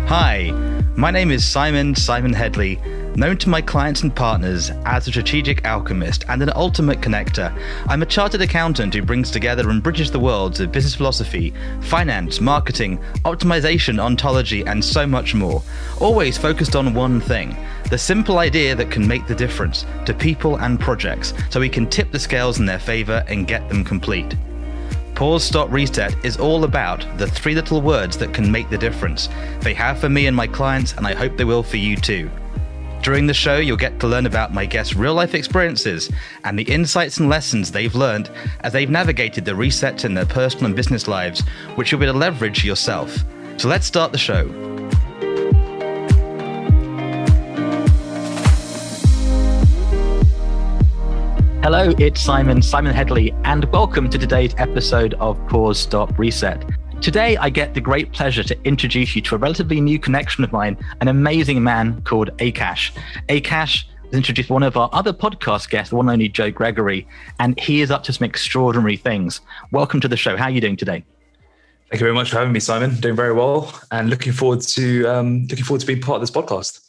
Hi, my name is Simon Hedley, known to my clients and partners as a strategic alchemist and an ultimate connector. I'm a chartered accountant who brings together and bridges the worlds of business philosophy, finance, marketing, optimization, ontology, and so much more. Always focused on one thing, the simple idea that can make the difference to people and projects so we can tip the scales in their favor and get them complete. Pause, Stop, Reset is all about the three little words that can make the difference. They have for me and my clients, and I hope they will for you too. During the show, you'll get to learn about my guests' real-life experiences and the insights and lessons they've learned as they've navigated the resets in their personal and business lives, which you'll be able to leverage yourself. So let's start the show. Hello, it's Simon Hedley, and welcome to today's episode of Pause, Stop, Reset. Today, I get the great pleasure to introduce you to a relatively new connection of mine, an amazing man called Akash. Akash was introduced by one of our other podcast guests, the one and only Joe Gregory, and he is up to some extraordinary things. Welcome to the show. How are you doing today? Thank you very much for having me, Simon. Doing very well, and looking forward to being part of this podcast.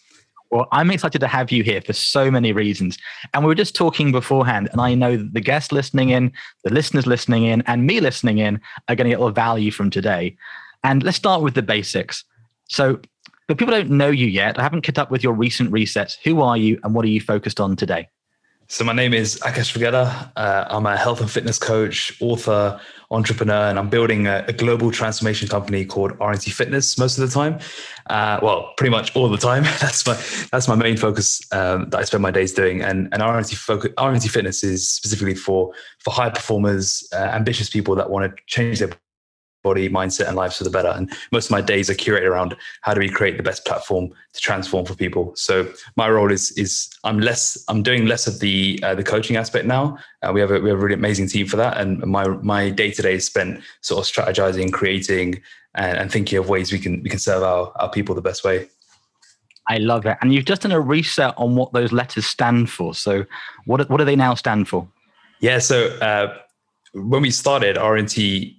Well, I'm excited to have you here for so many reasons. And we were just talking beforehand, and I know that the guests listening in, the listeners listening in, and me listening in are going to get a lot of value from today. And let's start with the basics. So, but people don't know you yet. I haven't kept up with your recent resets. Who are you and what are you focused on today? So my name is Akash Vaghela. I'm a health and fitness coach, author, entrepreneur, and I'm building a global transformation company called RNT Fitness most of the time. Well, pretty much all the time. That's my main focus that I spend my days doing. And RNT Fitness is specifically for high performers, ambitious people that want to change their body, mindset, and lives for the better. And most of my days are curated around how do we create the best platform to transform for people. So my role is I'm doing less of the coaching aspect now. We have a really amazing team for that, and my day to day is spent sort of strategizing, creating, and thinking of ways we can serve our people the best way. I love it. And you've just done a reset on what those letters stand for. So what do they now stand for? Yeah. So when we started, RNT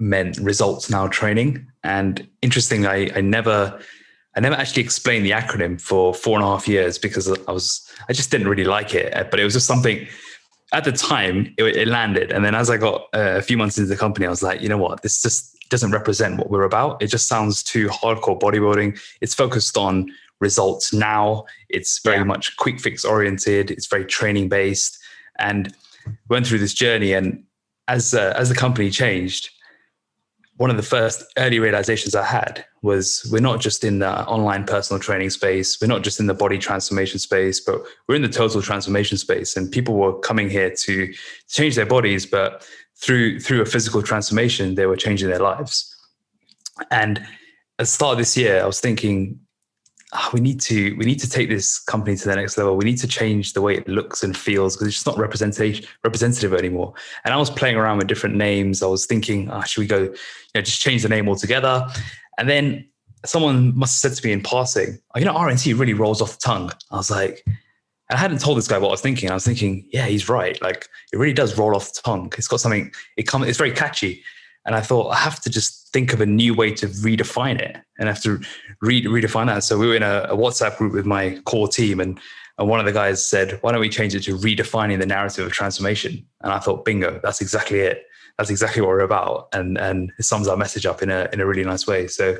meant results now training. And interestingly, I never actually explained the acronym for 4.5 years because I just didn't really like it. But it was just something at the time it landed. And then as I got a few months into the company, I was like, you know what, this just doesn't represent what we're about. It just sounds too hardcore bodybuilding. It's focused on results now. It's very much quick fix oriented. It's very training based, and went through this journey. And as the company changed, one of the first early realizations I had was we're not just in the online personal training space. We're not just in the body transformation space, but we're in the total transformation space. And people were coming here to change their bodies, but through a physical transformation, they were changing their lives. And at the start of this year, I was thinking, we need to take this company to the next level. We need to change the way it looks and feels because it's just not representative anymore. And I was playing around with different names. I was thinking, should we go, just change the name altogether? And then someone must have said to me in passing, RNT really rolls off the tongue. I was like, I hadn't told this guy what I was thinking. I was thinking, yeah, he's right. Like it really does roll off the tongue. It's got something, it's very catchy. And I thought I have to just think of a new way to redefine it, and I have to redefine that. So we were in a WhatsApp group with my core team, and one of the guys said, "Why don't we change it to redefining the narrative of transformation?" And I thought, bingo, that's exactly it. That's exactly what we're about, and it sums our message up in a really nice way. So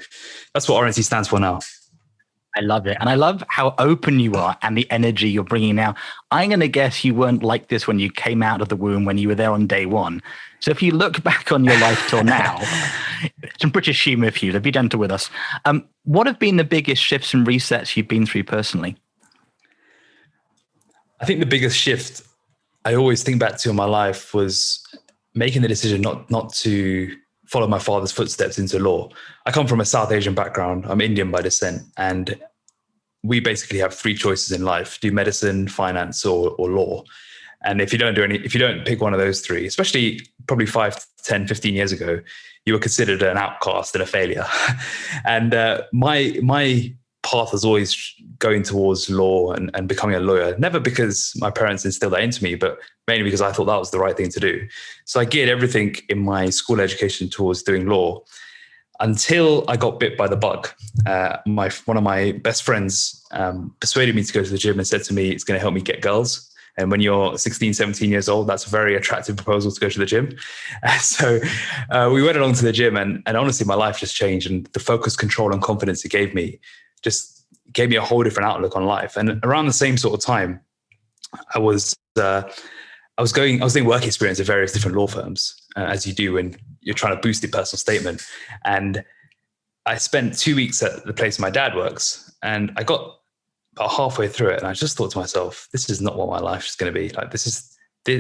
that's what RNT stands for now. I love it. And I love how open you are and the energy you're bringing now. I'm going to guess you weren't like this when you came out of the womb, when you were there on day one. So if you look back on your life till now, some British humor for you, so be gentle with us. What have been the biggest shifts and resets you've been through personally? I think the biggest shift I always think back to in my life was making the decision not to follow my father's footsteps into law. I come from a South Asian background. I'm Indian by descent. And we basically have three choices in life: do medicine, finance, or law. And if you don't pick one of those three, especially probably 5, 10, 15 years ago, you were considered an outcast and a failure. And my path was always going towards law and becoming a lawyer, never because my parents instilled that into me, but mainly because I thought that was the right thing to do. So I geared everything in my school education towards doing law. until I got bit by the bug. One of my best friends persuaded me to go to the gym and said to me, it's going to help me get girls. And when you're 16, 17 years old, that's a very attractive proposal to go to the gym. So we went along to the gym, and honestly, my life just changed. And the focus, control, and confidence it gave me just gave me a whole different outlook on life. And around the same sort of time, I was doing work experience at various different law firms, as you do when you're trying to boost your personal statement. And I spent 2 weeks at the place my dad works, and I got about halfway through it, and I just thought to myself, this is not what my life is going to be. Like,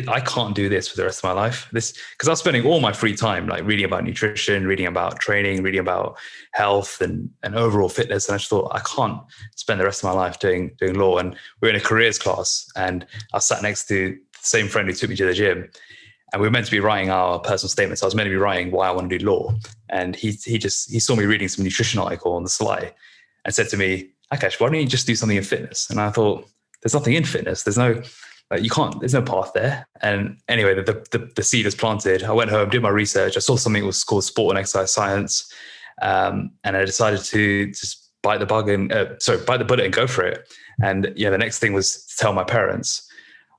I can't do this for the rest of my life. Because I was spending all my free time like reading about nutrition, reading about training, reading about health and overall fitness. And I just thought, I can't spend the rest of my life doing law. And we were in a careers class, and I sat next to the same friend who took me to the gym. And we were meant to be writing our personal statements. I was meant to be writing why I want to do law. And he saw me reading some nutrition article on the sly and said to me, Akash, why don't you just do something in fitness? And I thought, there's nothing in fitness. There's no path there. And anyway, the seed was planted. I went home, did my research. I saw something that was called sport and exercise science. And I decided to just bite the bullet and go for it. And the next thing was to tell my parents.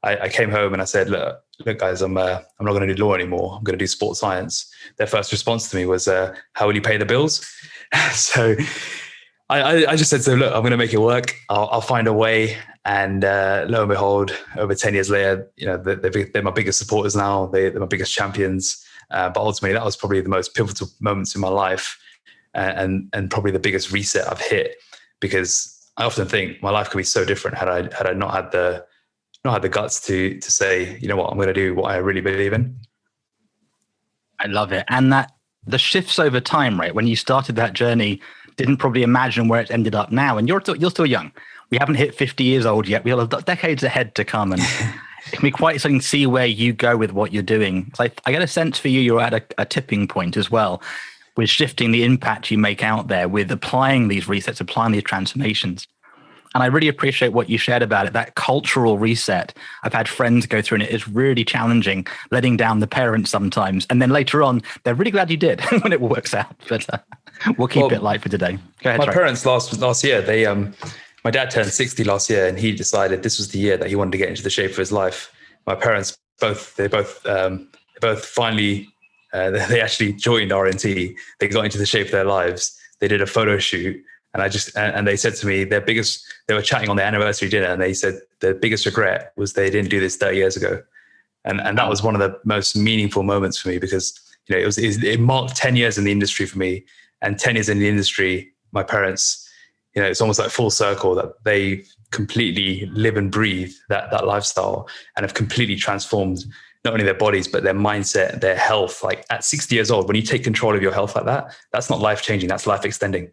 I came home and I said, look guys, I'm not going to do law anymore. I'm going to do sports science. Their first response to me was, how will you pay the bills? So I just said to them, look, I'm going to make it work. I'll find a way. And lo and behold, over 10 years later, they're my biggest supporters now. They're my biggest champions. But ultimately, that was probably the most pivotal moments in my life, and probably the biggest reset I've hit. Because I often think my life could be so different had I not had the guts to say, you know what, I'm going to do what I really believe in. I love it. And that the shifts over time, right? When you started that journey, didn't probably imagine where it's ended up now. And you're still young. We haven't hit 50 years old yet. We have decades ahead to come. And it can be quite exciting to see where you go with what you're doing. So I get a sense for you, you're at a tipping point as well, with shifting the impact you make out there, with applying these resets, applying these transformations. And I really appreciate what you shared about it, that cultural reset. I've had friends go through, and it is really challenging, letting down the parents sometimes. And then later on, they're really glad you did when it works out. But we'll keep it light for today. Go ahead. My parents last year, my dad turned 60 last year, and he decided this was the year that he wanted to get into the shape of his life. My parents they finally actually joined RNT. They got into the shape of their lives. They did a photo shoot. And they said to me, they were chatting on their anniversary dinner, and they said their biggest regret was they didn't do this 30 years ago. And that was one of the most meaningful moments for me, because, it marked 10 years in the industry for me, and 10 years in the industry, my parents, it's almost like full circle that they completely live and breathe that lifestyle, and have completely transformed not only their bodies, but their mindset, their health. Like at 60 years old, when you take control of your health like that, that's not life changing, that's life extending.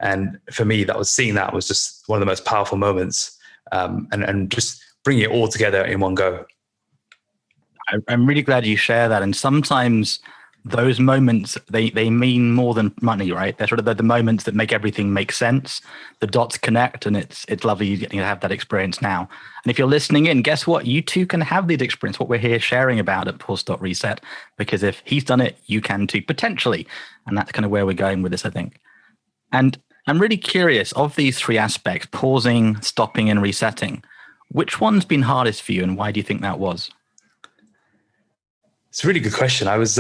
And for me, seeing that was just one of the most powerful moments, and just bringing it all together in one go. I'm really glad you share that. And sometimes those moments, they mean more than money, right? They're sort of the moments that make everything make sense. The dots connect, and it's lovely you getting to have that experience now. And if you're listening in, guess what? You too can have these experience, what we're here sharing about at Pause Stop Reset, because if he's done it, you can too, potentially. And that's kind of where we're going with this, I think. And I'm really curious, of these three aspects, pausing, stopping, and resetting, which one's been hardest for you, and why do you think that was? It's a really good question. I was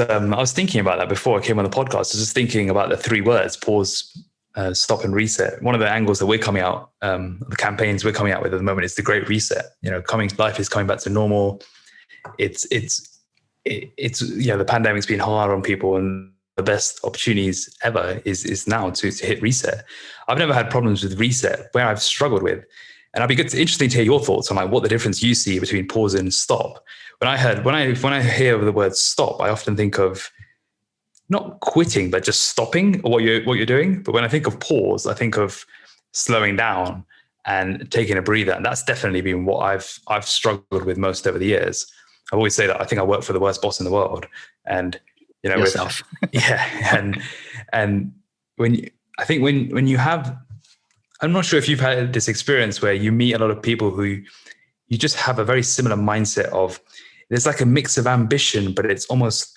thinking about that before I came on the podcast. I was just thinking about the three words: pause, stop, and reset. One of the angles that we're coming out, the campaigns we're coming out with at the moment, is the Great Reset. Life is coming back to normal. It's the pandemic's been hard on people, and the best opportunities ever is now to hit reset. I've never had problems with reset. Where I've struggled with, and it'd be interesting to hear your thoughts on what the difference you see between pause and stop. When I hear the word stop, I often think of not quitting, but just stopping what you're doing. But when I think of pause, I think of slowing down and taking a breather. And that's definitely been what I've struggled with most over the years. I always say that I think I work for the worst boss in the world, and yourself. And when you have, I'm not sure if you've had this experience where you meet a lot of people who you just have a very similar mindset of, there's like a mix of ambition, but it's almost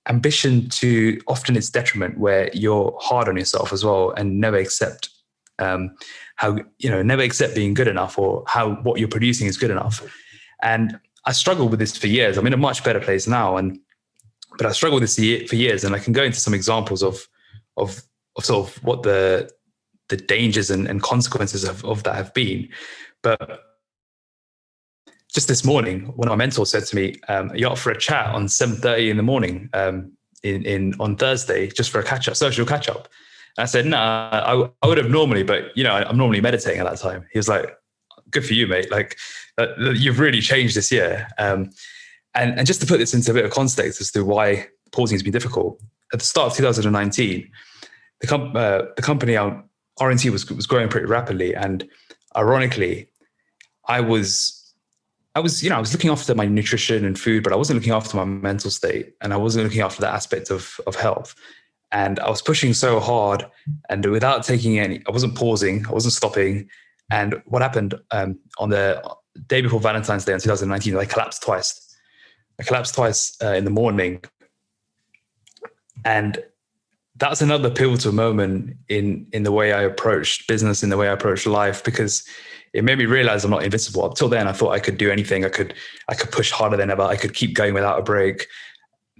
ambition to often its detriment, where you're hard on yourself as well and never accept never accept being good enough, or how what you're producing is good enough. And I struggled with this for years. I'm in a much better place now, but I struggled with this for years. And I can go into some examples of sort of what the dangers and consequences of that have been. But just this morning, one of my mentors said to me, "You're up for a chat on 7:30 in the morning on Thursday, just for a social catch up." And I said, "No, I would have normally, but I'm normally meditating at that time." He was like, "Good for you, mate. Like you've really changed this year." And just to put this into a bit of context as to why pausing has been difficult, at the start of 2019, the company RNT was growing pretty rapidly, and ironically, I was looking after my nutrition and food, but I wasn't looking after my mental state, and I wasn't looking after that aspect of health. And I was pushing so hard, and without taking I wasn't pausing, I wasn't stopping. And what happened on the day before Valentine's Day in 2019, I collapsed twice. In the morning. And that's another pivotal moment in the way I approached business, in the way I approached life, because it made me realize I'm not invincible. Up till then, I thought I could do anything. I could push harder than ever. I could keep going without a break.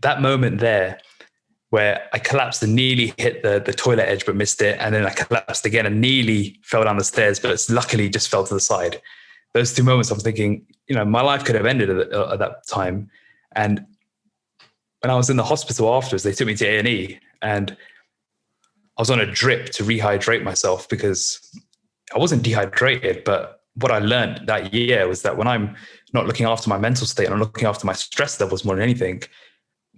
That moment there, where I collapsed and nearly hit the toilet edge, but missed it. And then I collapsed again and nearly fell down the stairs, but luckily just fell to the side. Those two moments, I'm thinking, my life could have ended at that time. And when I was in the hospital afterwards, they took me to A&E, and I was on a drip to rehydrate myself, because I wasn't dehydrated. But what I learned that year was that when I'm not looking after my mental state and I'm looking after my stress levels more than anything,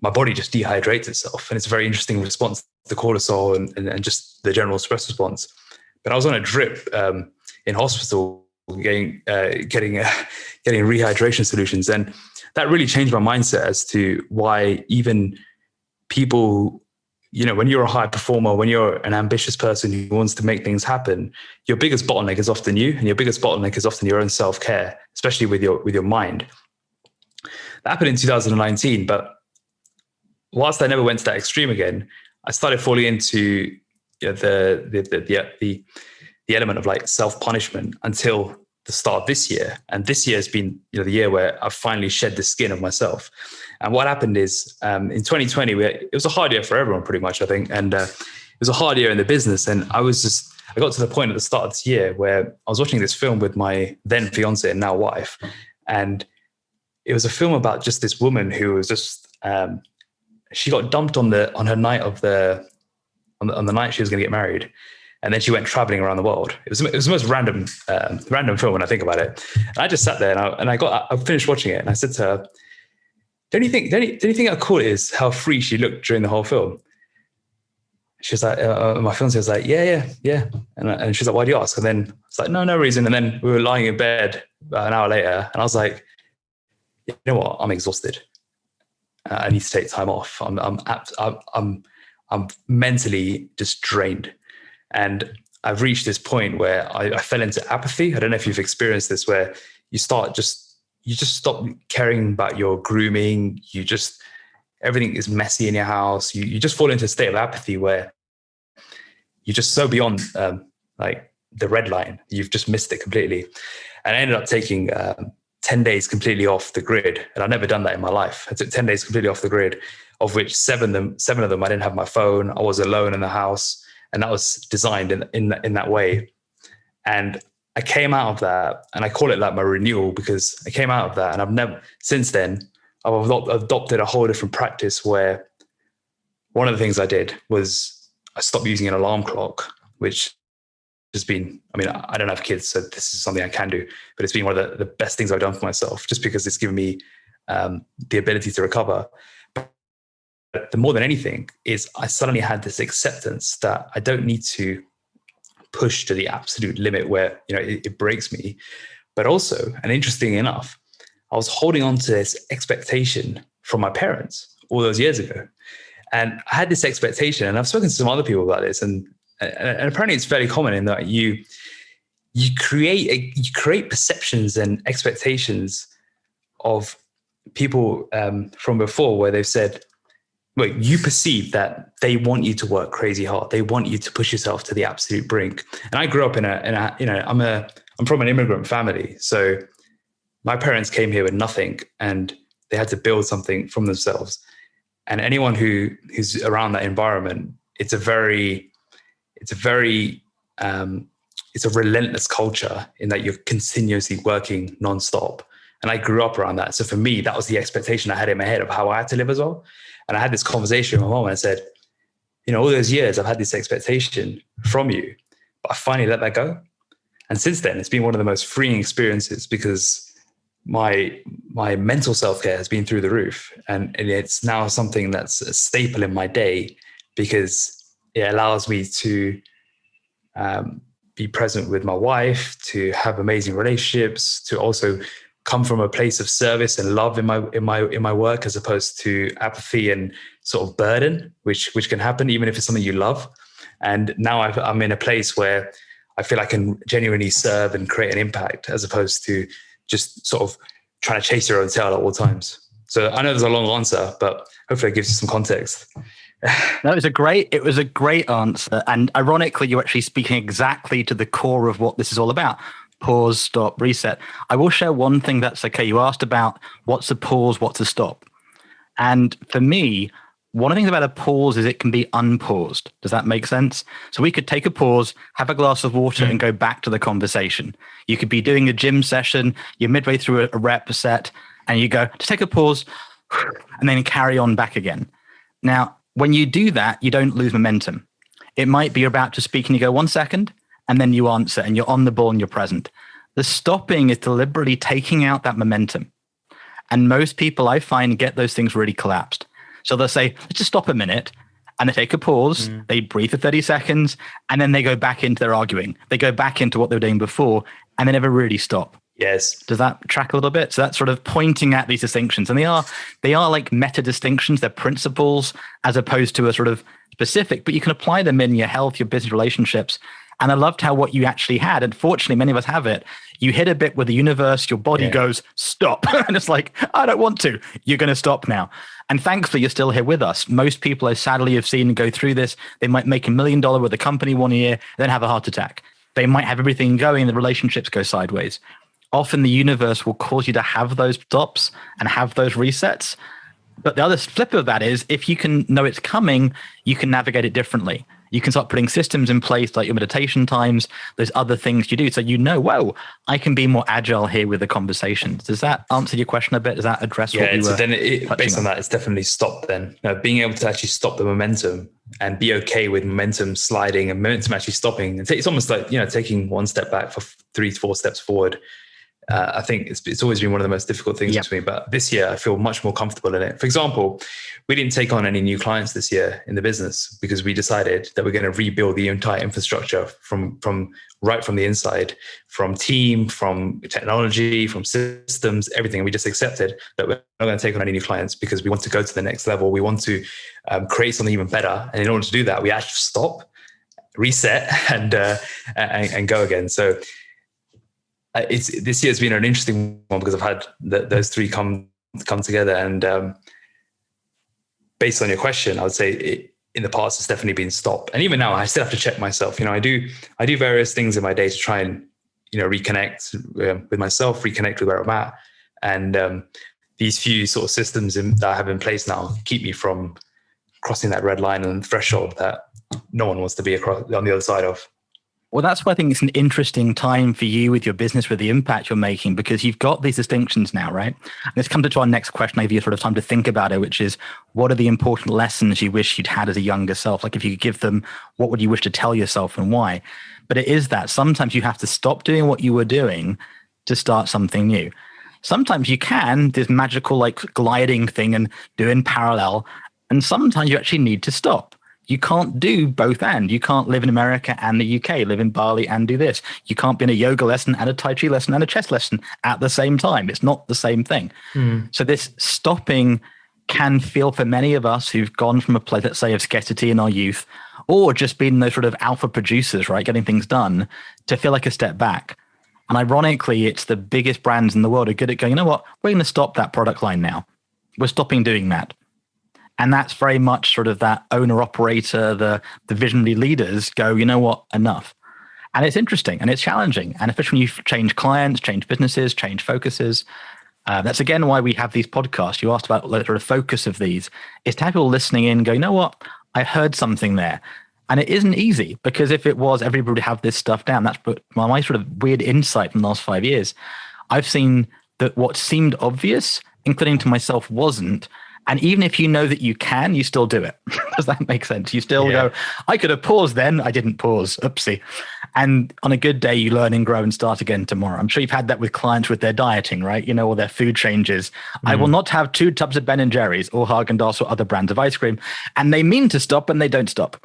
my body just dehydrates itself. And it's a very interesting response to cortisol and just the general stress response. But I was on a drip in hospital getting rehydration solutions. And that really changed my mindset as to why even people, when you're a high performer, when you're an ambitious person who wants to make things happen, your biggest bottleneck is often you, and your biggest bottleneck is often your own self-care, especially with your mind. That happened in 2019, but whilst I never went to that extreme again, I started falling into the element of like self-punishment until the start of this year. And this year has been the year where I've finally shed the skin of myself. And what happened is in 2020, it was a hard year for everyone pretty much, I think. And it was a hard year in the business. And I got to the point at the start of this year where I was watching this film with my then fiance and now wife. And it was a film about just this woman who was just, she got dumped on her night on the night she was going to get married. And then she went traveling around the world. It was the most random film when I think about it. And I just sat there and I finished watching it, and I said to her, don't you think how cool it is how free she looked during the whole film? She was like, my fiance was like, yeah. And she's like, why do you ask? And then it's like, no reason. And then we were lying in bed about an hour later, and I was like, you know what? I'm exhausted. I need to take time off. I'm mentally just drained. And I've reached this point where I fell into apathy. I don't know if you've experienced this, where you just stop caring about your grooming. Everything is messy in your house. You just fall into a state of apathy where you're just so beyond like the red line. You've just missed it completely. And I ended up taking 10 days completely off the grid. And I've never done that in my life. I took 10 days completely off the grid, of which seven of them I didn't have my phone. I was alone in the house. And that was designed in that way. And I came out of that, and I call it like my renewal, because I came out of that, and I've never, since then, I've adopted a whole different practice, where one of the things I did was I stopped using an alarm clock, which has been, I don't have kids, so this is something I can do, but it's been one of the best things I've done for myself, just because it's given me the ability to recover. But the more than anything is I suddenly had this acceptance that I don't need to push to the absolute limit where, it breaks me. But also, and interesting enough, I was holding on to this expectation from my parents all those years ago. And I had this expectation, and I've spoken to some other people about this, and apparently it's fairly common in that you create perceptions and expectations of people from before, where they've said, well, you perceive that they want you to work crazy hard. They want you to push yourself to the absolute brink. And I grew up in a I'm from an immigrant family. So my parents came here with nothing and they had to build something from themselves. And anyone who's around that environment, it's a relentless culture in that you're continuously working nonstop. And I grew up around that. So for me, that was the expectation I had in my head of how I had to live as well. And I had this conversation with my mom and I said, all those years I've had this expectation from you, but I finally let that go. And since then, it's been one of the most freeing experiences because my mental self-care has been through the roof. And it's now something that's a staple in my day because it allows me to be present with my wife, to have amazing relationships, to also come from a place of service and love in my work, as opposed to apathy and sort of burden, which can happen even if it's something you love. And now I'm in a place where I feel I can genuinely serve and create an impact, as opposed to just sort of trying to chase your own tail at all times. So I know there's a long answer, but hopefully it gives you some context. No, it was a great answer. And ironically, you're actually speaking exactly to the core of what this is all about. Pause, stop, reset. I will share one thing that's okay. You asked about what's a pause, what's a stop. And for me, one of the things about a pause is it can be unpaused. Does that make sense? So we could take a pause, have a glass of water and go back to the conversation. You could be doing a gym session, you're midway through a rep set and you go, just take a pause and then carry on back again. Now, when you do that, you don't lose momentum. It might be you're about to speak and you go 1 second and then you answer and you're on the ball and you're present. The stopping is deliberately taking out that momentum. And most people I find get those things really collapsed. So they'll say, let's just stop a minute. And they take a pause, they breathe for 30 seconds, and then they go back into their arguing. They go back into what they were doing before, and they never really stop. Yes. Does that track a little bit? So that's sort of pointing at these distinctions. And they are like meta distinctions. They're principles as opposed to a sort of specific, but you can apply them in your health, your business relationships. And I loved how what you actually had, unfortunately, many of us have it. You hit a bit where the universe, your body goes, stop. And it's like, I don't want to. You're going to stop now. And thankfully, you're still here with us. Most people I sadly have seen go through this. They might make $1 million with a company 1 year, then have a heart attack. They might have everything going, the relationships go sideways. Often the universe will cause you to have those stops and have those resets. But the other flip of that is if you can know it's coming, you can navigate it differently. You can start putting systems in place like your meditation times, those other things you do. So whoa, I can be more agile here with the conversations. Does that answer your question a bit? Does that address what you were based on that, it's definitely stopped then. Being able to actually stop the momentum and be okay with momentum sliding and momentum actually stopping. It's almost like, taking one step back for 3 to 4 steps forward. I think it's always been one of the most difficult things to me, but this year I feel much more comfortable in it. For example, we didn't take on any new clients this year in the business because we decided that we're going to rebuild the entire infrastructure from the inside, from team, from technology, from systems, everything. We just accepted that we're not going to take on any new clients because we want to go to the next level. We want to create something even better. And in order to do that, we actually stop, reset, and go again. So this year has been an interesting one because I've had those three come together. And based on your question, I would say in the past it's definitely been stop. And even now, I still have to check myself. I do various things in my day to try and reconnect with myself, reconnect with where I'm at. And these few sort of systems that I have in place now keep me from crossing that red line and threshold that no one wants to be on the other side of. Well, that's why I think it's an interesting time for you with your business, with the impact you're making, because you've got these distinctions now, right? And let's come to our next question. I give you sort of time to think about it, which is, what are the important lessons you wish you'd had as a younger self? Like if you could give them, what would you wish to tell yourself and why? But it is that sometimes you have to stop doing what you were doing to start something new. Sometimes you can, this magical like gliding thing and do in parallel. And sometimes you actually need to stop. You can't do both and. You can't live in America and the UK, live in Bali and do this. You can't be in a yoga lesson and a Tai Chi lesson and a chess lesson at the same time. It's not the same thing. So this stopping can feel for many of us who've gone from a place, let's say, of scarcity in our youth, or just been those sort of alpha producers, right, getting things done, to feel like a step back. And ironically, it's the biggest brands in the world are good at going, you know what, we're going to stop that product line now. We're stopping doing that. And that's very much sort of that owner operator, the visionary leaders go, you know what, enough. And it's interesting and it's challenging. And especially when you change clients, change businesses, change focuses. That's again why we have these podcasts. You asked about the sort of focus of these, is to have people listening in go, you know what, I heard something there. And it isn't easy, because if it was, everybody would have this stuff down. That's my sort of weird insight from the last 5 years. I've seen that what seemed obvious, including to myself, wasn't. And even if you know that you can, you still do it. Does that make sense? You still go, I could have paused then. I didn't pause. Oopsie. And on a good day, you learn and grow and start again tomorrow. I'm sure you've had that with clients with their dieting, right? You know, or their food changes. I will not have 2 tubs of Ben & Jerry's or Haagen-Dazs or other brands of ice cream. And they mean to stop and they don't stop.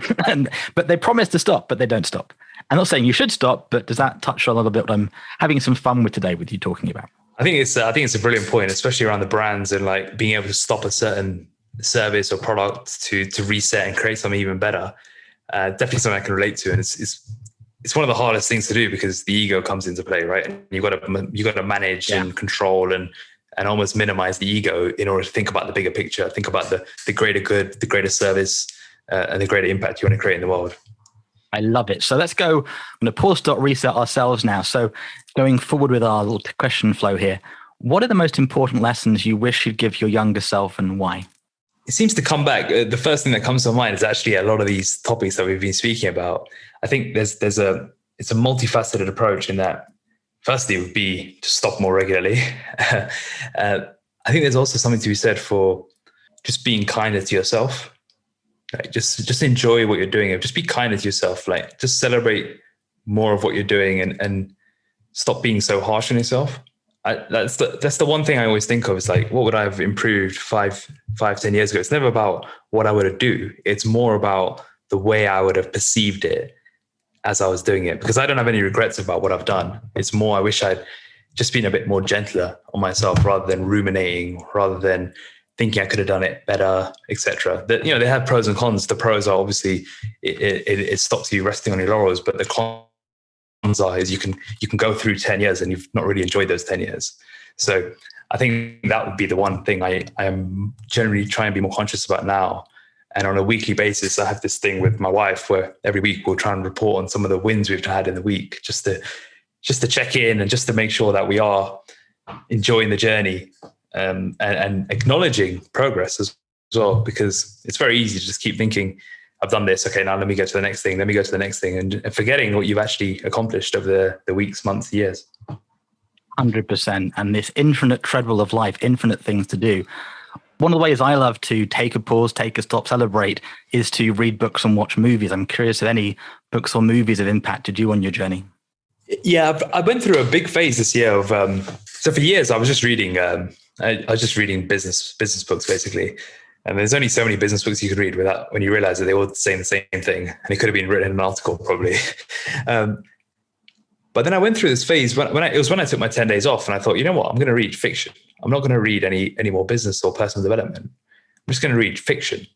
But they promise to stop, but they don't stop. I'm not saying you should stop, but does that touch on a little bit what I'm having some fun with today with you talking about? I think it's a brilliant point, especially around the brands and like being able to stop a certain service or product to reset and create something even better. Definitely something I can relate to, and it's one of the hardest things to do because the ego comes into play, right? And you got to manage and control and almost minimize the ego in order to think about the bigger picture, think about the greater good, the greater service, and the greater impact you want to create in the world. I love it. So let's go. I'm going to pause, stop, reset ourselves now. So going forward with our little question flow here, what are the most important lessons you wish you'd give your younger self, and why? It seems to come back. The first thing that comes to mind is actually a lot of these topics that we've been speaking about. I think it's a multifaceted approach in that. Firstly, it would be to stop more regularly. I think there's also something to be said for just being kinder to yourself. Like just enjoy what you're doing. Just be kinder to yourself. Like just celebrate more of what you're doing and stop being so harsh on yourself. That's the one thing I always think of is like, what would I have improved 10 years ago? It's never about what I would do. It's more about the way I would have perceived it as I was doing it, because I don't have any regrets about what I've done. It's more, I wish I'd just been a bit more gentler on myself rather than ruminating, rather than thinking I could have done it better, etc. That, they have pros and cons. The pros are obviously it stops you resting on your laurels, but the cons are is you can go through 10 years and you've not really enjoyed those 10 years. So I think that would be the one thing I am generally trying to be more conscious about now. And on a weekly basis, I have this thing with my wife where every week we'll try and report on some of the wins we've had in the week, just to check in and just to make sure that we are enjoying the journey. And acknowledging progress as well, because it's very easy to just keep thinking, I've done this. Okay, now let me go to the next thing. Let me go to the next thing, and forgetting what you've actually accomplished over the weeks, months, years. 100%. And this infinite treadmill of life, infinite things to do. One of the ways I love to take a pause, take a stop, celebrate is to read books and watch movies. I'm curious if any books or movies have impacted you on your journey. Yeah, I went through a big phase this year of, so for years I was just reading, business books basically. And there's only so many business books you could read without, when you realize that they all saying the same thing, and it could have been written in an article probably. But then I went through this phase when I took my 10 days off, and I thought, you know what, I'm going to read fiction. I'm not going to read any more business or personal development. I'm just going to read fiction.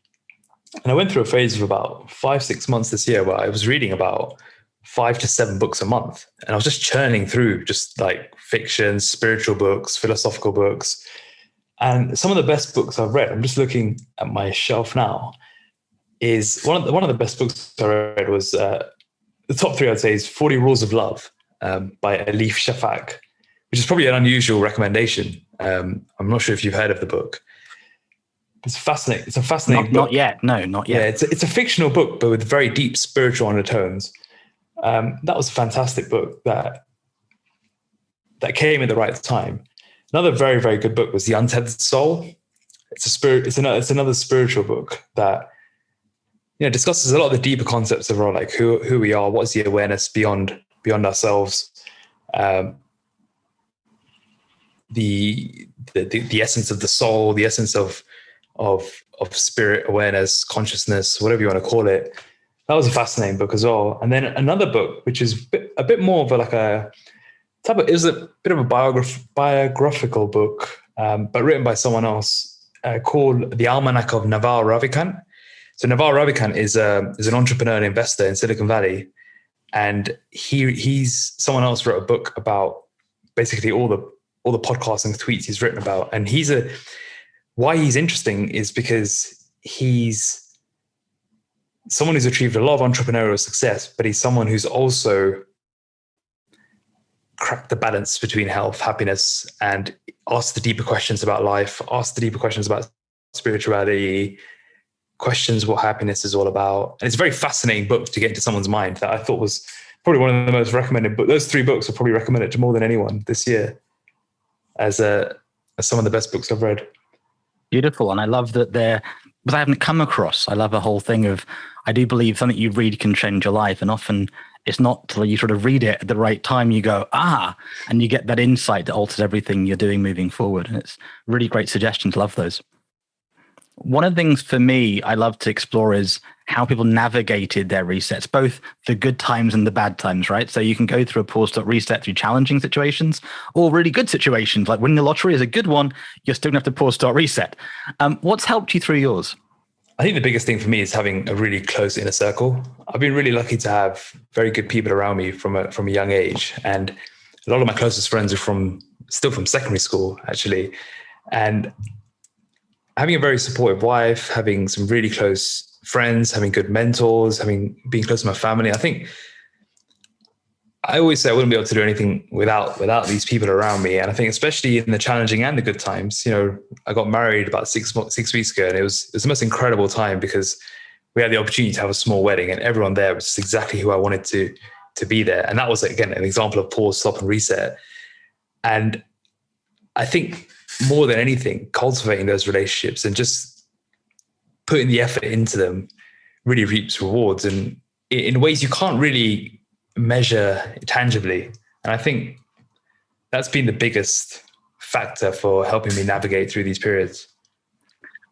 And I went through a phase of about 5-6 months this year where I was reading about 5 to 7 books a month. And I was just churning through just like fiction, spiritual books, philosophical books. And some of the best books I've read, I'm just looking at my shelf now, is one of the best books I read was the top 3 I'd say is 40 Rules of Love by Elif Shafak, which is probably an unusual recommendation. I'm not sure if you've heard of the book. It's fascinating. It's a fascinating book. Not yet. No, not yet. Yeah, it's a fictional book, but with very deep spiritual undertones. That was a fantastic book that came at the right time. Another very, very good book was The Untethered Soul. It's another spiritual book that discusses a lot of the deeper concepts of like who we are, what's the awareness beyond ourselves, the essence of the soul, the essence of spirit, awareness, consciousness, whatever you want to call it. That was a fascinating book as well. And then another book, which is a bit more of it was a bit of a biographical book, but written by someone else, called The Almanac of Naval Ravikant. So Naval Ravikant is an entrepreneur and investor in Silicon Valley. And he's someone else wrote a book about basically all the podcasts and tweets he's written about. And why he's interesting is because he's someone who's achieved a lot of entrepreneurial success, but he's someone who's also cracked the balance between health, happiness, and asked the deeper questions about life, asked the deeper questions about spirituality, questions what happiness is all about. And it's a very fascinating book to get into someone's mind that I thought was probably one of the most recommended books. Those 3 books are probably recommended to more than anyone this year as some of the best books I've read. Beautiful. And I love that but I haven't come across. I love the whole thing of, I do believe something you read can change your life. And often it's not till you sort of read it at the right time, you go, and you get that insight that alters everything you're doing moving forward. And it's really great suggestions. Love those. One of the things for me I love to explore is how people navigated their resets, both the good times and the bad times, right? So you can go through a pause stop reset through challenging situations or really good situations, like winning the lottery is a good one. You're still gonna have to pause stop reset. What's helped you through yours? I think the biggest thing for me is having a really close inner circle. I've been really lucky to have very good people around me from a young age. And a lot of my closest friends are still from secondary school, actually. And having a very supportive wife, having some really close friends, having good mentors, being close to my family. I think I always say I wouldn't be able to do anything without these people around me. And I think especially in the challenging and the good times, I got married about 6 weeks ago, and it was the most incredible time because we had the opportunity to have a small wedding, and everyone there was just exactly who I wanted to be there. And that was, again, an example of pause, stop, and reset. And I think more than anything, cultivating those relationships and just putting the effort into them really reaps rewards, and in ways you can't really measure tangibly. And I think that's been the biggest factor for helping me navigate through these periods.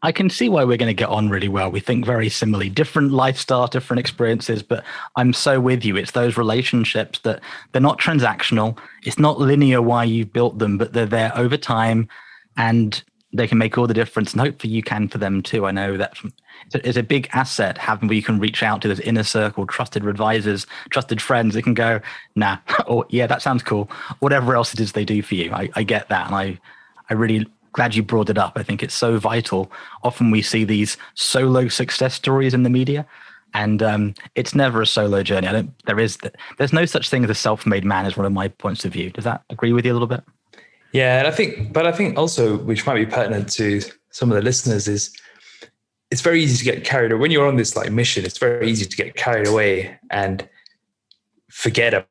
I can see why we're going to get on really well. We think very similarly, different lifestyle, different experiences, but I'm so with you. It's those relationships that they're not transactional. It's not linear why you've built them, but they're there over time and they can make all the difference. And hopefully you can for them too. I know that it's a big asset having where you can reach out to this inner circle, trusted advisors, trusted friends that can go, nah, or yeah, that sounds cool. Whatever else it is they do for you. I get that. And I really glad you brought it up. I think it's so vital. Often we see these solo success stories in the media, and it's never a solo journey. There's no such thing as a self-made man is one of my points of view. Does that agree with you a little bit? Yeah, and I think also, which might be pertinent to some of the listeners, is it's very easy to get carried away. When you're on this mission, it's very easy to get carried away and forget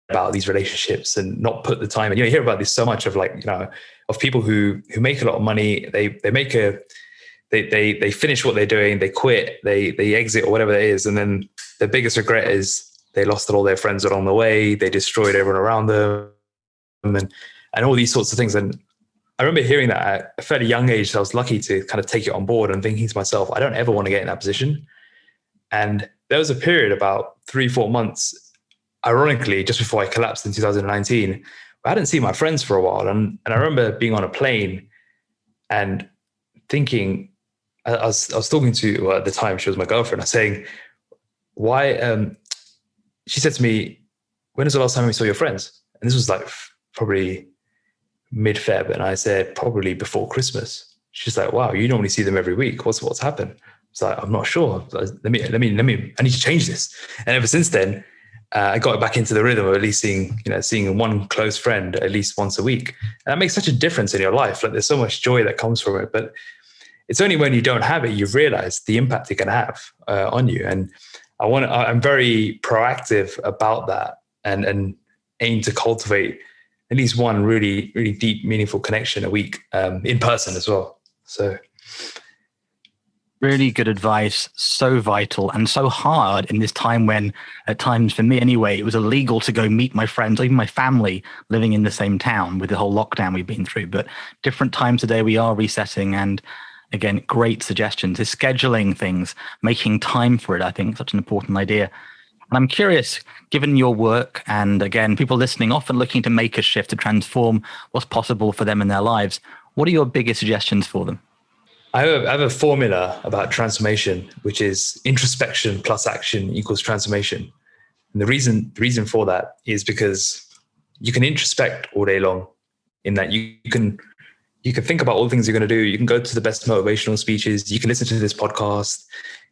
about these relationships and not put the time in. You hear about this so much of of people who make a lot of money. They finish what they're doing, they quit, they exit or whatever it is, and then the biggest regret is they lost all their friends along the way. They destroyed everyone around them, and all these sorts of things. And I remember hearing that at a fairly young age. So I was lucky to kind of take it on board and thinking to myself, I don't ever want to get in that position. And there was a period about 3-4 months, ironically, just before I collapsed in 2019, I hadn't seen my friends for a while. And I remember being on a plane and thinking, I was talking to, at the time, she was my girlfriend. I was saying, why, she said to me, when was the last time you saw your friends? And this was probably mid-Feb, and I said probably before Christmas. She's like, "Wow, you normally see them every week. What's happened?" It's like, "I'm not sure. Let me. I need to change this." And ever since then, I got back into the rhythm of at least seeing one close friend at least once a week, and that makes such a difference in your life. There's so much joy that comes from it, but it's only when you don't have it you realize the impact it can have on you. And I'm very proactive about that, and aim to cultivate at least one really, really deep, meaningful connection a week, in person as well. So really good advice, so vital and so hard in this time when, at times for me anyway, it was illegal to go meet my friends, even my family living in the same town with the whole lockdown we've been through. But different times today we are resetting, and again, great suggestions is scheduling things, making time for it. I think such an important idea. And I'm curious, given your work, and again, people listening often looking to make a shift to transform what's possible for them in their lives, what are your biggest suggestions for them? I have a formula about transformation, which is introspection plus action equals transformation. And the reason for that is because you can introspect all day long, in that you can you can think about all the things you're going to do. You can go to the best motivational speeches. You can listen to this podcast.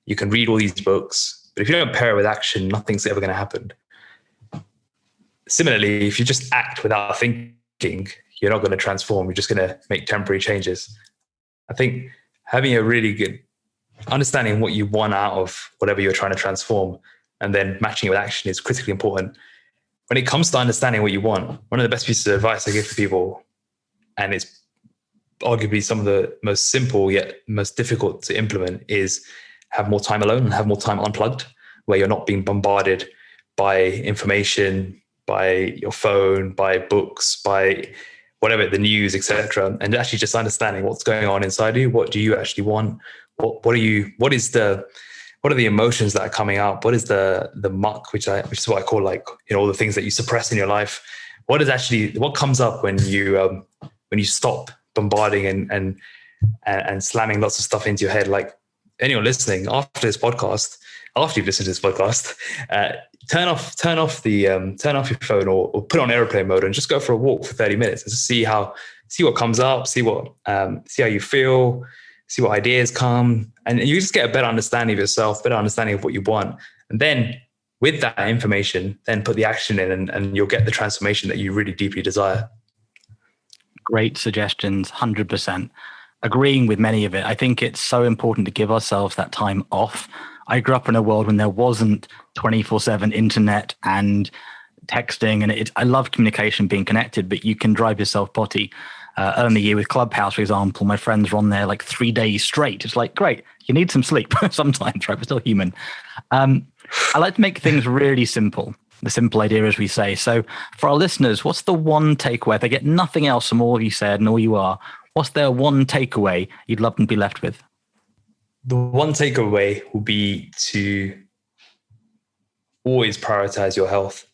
You can read all these books. But if you don't pair it with action, nothing's ever going to happen. Similarly, if you just act without thinking, you're not going to transform. You're just going to make temporary changes. I think having a really good understanding what you want out of whatever you're trying to transform and then matching it with action is critically important. When it comes to understanding what you want, one of the best pieces of advice I give to people, and it's arguably some of the most simple yet most difficult to implement, is have more time alone and have more time unplugged, where you're not being bombarded by information, by your phone, by books, by whatever, the news, etc. And actually just understanding what's going on inside you. What do you actually want? What are the emotions that are coming up? What is the muck, which is what I call, like, all the things that you suppress in your life. What comes up when you stop bombarding and slamming lots of stuff into your head? Like, anyone listening, after you've listened to this podcast, turn off your phone or put on airplane mode and just go for a walk for 30 minutes and just see what comes up, see how you feel, see what ideas come, and you just get a better understanding of yourself, better understanding of what you want. And then with that information, then put the action in and you'll get the transformation that you really deeply desire. Great suggestions, 100%. Agreeing with many of it. I think it's so important to give ourselves that time off. I grew up in a world when there wasn't 24/7 internet and texting, and I love communication, being connected, but you can drive yourself potty. Early in the year with Clubhouse, for example, my friends were on there like 3 days straight. It's like, great, you need some sleep sometimes, right? We're still human. I like to make things really simple. The simple idea, as we say. So for our listeners, what's the one takeaway? If they get nothing else from all you said and all you are, what's their one takeaway you'd love them to be left with? The one takeaway will be to always prioritize your health.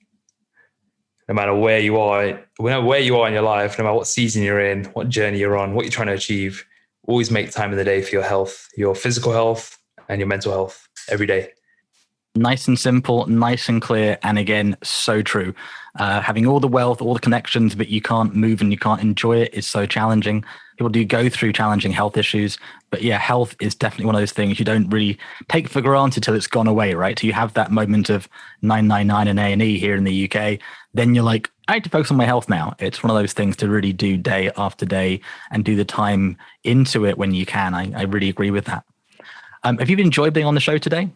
No matter where you are in your life, no matter what season you're in, what journey you're on, what you're trying to achieve, always make time in the day for your health, your physical health and your mental health every day. Nice and simple, nice and clear. And again, so true. Having all the wealth, all the connections, but you can't move and you can't enjoy it is so challenging. People do go through challenging health issues, but yeah, health is definitely one of those things you don't really take for granted till it's gone away, right? So you have that moment of 999 and A&E here in the UK. Then you're like, I need to focus on my health now. It's one of those things to really do day after day and do the time into it when you can. I really agree with that. Have you enjoyed being on the show today?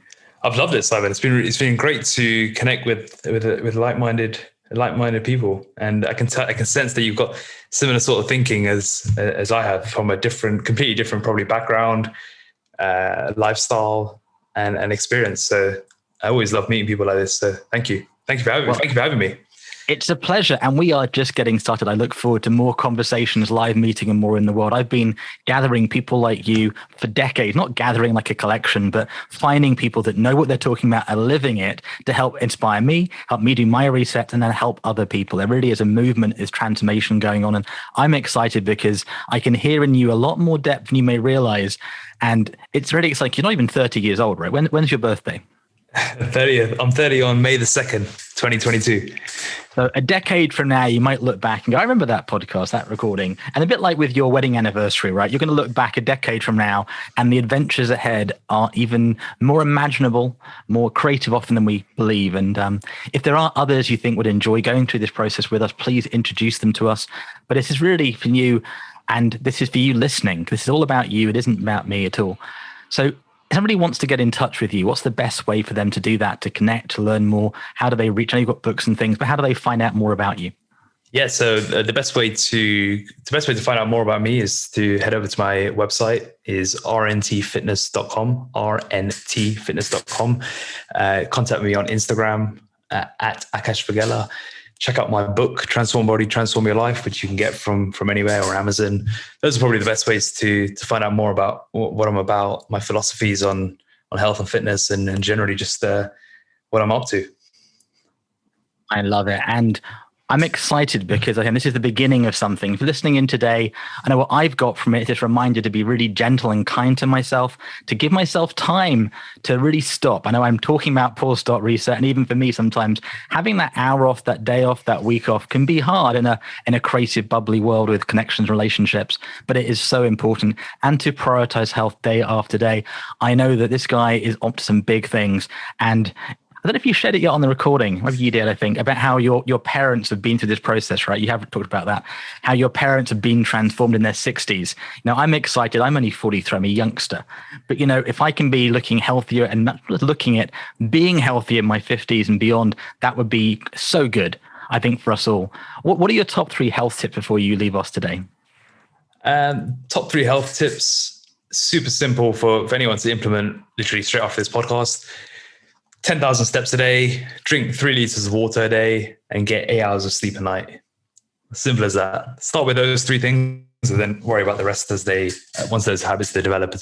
I've loved it, Simon. It's been great to connect with like-minded people, and I can sense that you've got similar sort of thinking as I have, from a completely different probably background, lifestyle, and experience. So I always love meeting people like this. So thank you for having me. It's a pleasure, and we are just getting started. I look forward to more conversations, live meeting, and more in the world. I've been gathering people like you for decades, not gathering like a collection, but finding people that know what they're talking about and living it to help inspire me, help me do my reset, and then help other people. There really is a movement, is transformation going on, and I'm excited because I can hear in you a lot more depth than you may realize. And it's really exciting. You're not even 30 years old, right? When's your birthday? 30th. I'm 30 on May the 2nd, 2022. So a decade from now, you might look back and go, I remember that podcast, that recording. And a bit like with your wedding anniversary, right? You're going to look back a decade from now and the adventures ahead are even more imaginable, more creative often than we believe. And if there are others you think would enjoy going through this process with us, please introduce them to us. But this is really for you, and this is for you listening. This is all about you. It isn't about me at all. So if somebody wants to get in touch with you, what's the best way for them to do that, to connect, to learn more? How do they reach? I know you've got books and things, but how do they find out more about you? Yeah, so the best way to find out more about me is to head over to my website, is rntfitness.com, rntfitness.com. Contact me on Instagram at Akash Vaghela. Check out my book, Transform Body, Transform Your Life, which you can get from anywhere, or Amazon. Those are probably the best ways to find out more about what I'm about, my philosophies on health and fitness, and generally just what I'm up to. I love it. And I'm excited because I think this is the beginning of something. If you're listening in today, I know what I've got from it is this reminder to be really gentle and kind to myself, to give myself time to really stop. I know I'm talking about pause, stop, reset. And even for me, sometimes having that hour off, that day off, that week off can be hard in a creative, bubbly world with connections, relationships. But it is so important. And to prioritize health day after day. I know that this guy is up to some big things. And I don't know if you shared it yet on the recording. Maybe you did, I think, about how your parents have been through this process, right? You have talked about that, how your parents have been transformed in their 60s. Now, I'm excited. I'm only 43. I'm a youngster. But, if I can be looking healthier and not looking at being healthy in my 50s and beyond, that would be so good, I think, for us all. What are your top 3 health tips before you leave us today? Top 3 health tips, super simple for anyone to implement literally straight after this podcast. 10,000 steps a day, drink 3 liters of water a day, and get 8 hours of sleep a night. Simple as that. Start with those 3 things and then worry about the rest as once those habits they develop.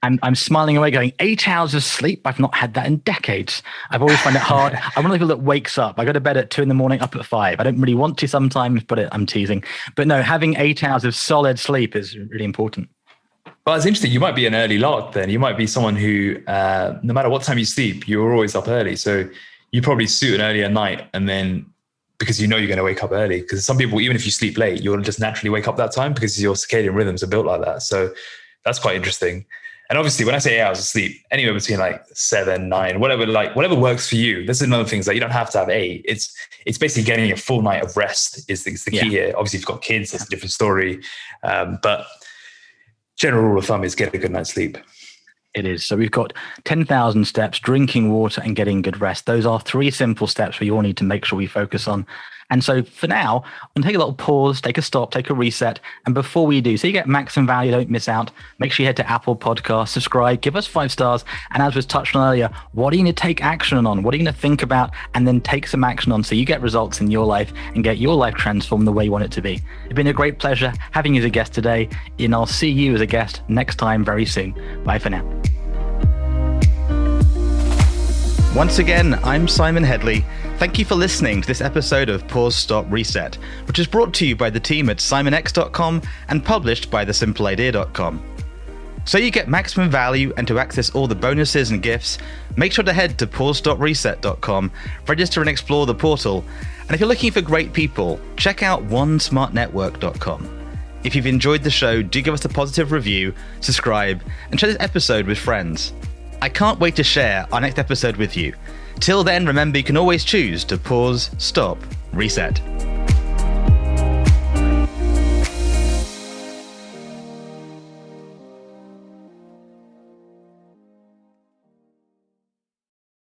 I'm smiling away going, 8 hours of sleep? I've not had that in decades. I've always found it hard. I'm one of the people that wakes up. I go to bed at 2 a.m, up at 5. I don't really want to sometimes, but I'm teasing. But no, having 8 hours of solid sleep is really important. Well, it's interesting. You might be an early lark then. You might be someone who, no matter what time you sleep, you're always up early. So you probably suit an earlier night, and then because you're going to wake up early. Because some people, even if you sleep late, you'll just naturally wake up that time because your circadian rhythms are built like that. So that's quite interesting. And obviously, when I say 8 hours of sleep, anywhere between 7, 9, whatever works for you. This is another thing, is that you don't have to have 8. It's basically getting a full night of rest is the key here. Obviously, if you've got kids, that's a different story. But general rule of thumb is get a good night's sleep. It is. So we've got 10,000 steps, drinking water and getting good rest. Those are 3 simple steps we all need to make sure we focus on. And so for now, I'm going to take a little pause, take a stop, take a reset. And before we do, so you get maximum value, don't miss out, make sure you head to Apple Podcasts, subscribe, give us 5 stars. And as was touched on earlier, what are you going to take action on? What are you going to think about and then take some action on so you get results in your life and get your life transformed the way you want it to be? It's been a great pleasure having you as a guest today. And I'll see you as a guest next time very soon. Bye for now. Once again, I'm Simon Hedley. Thank you for listening to this episode of Pause, Stop, Reset, which is brought to you by the team at simonx.com and published by thesimpleidea.com. So you get maximum value and to access all the bonuses and gifts, make sure to head to pausestopReset.com, register and explore the portal. And if you're looking for great people, check out onesmartnetwork.com. If you've enjoyed the show, do give us a positive review, subscribe, and share this episode with friends. I can't wait to share our next episode with you. Till then, remember you can always choose to pause, stop, reset.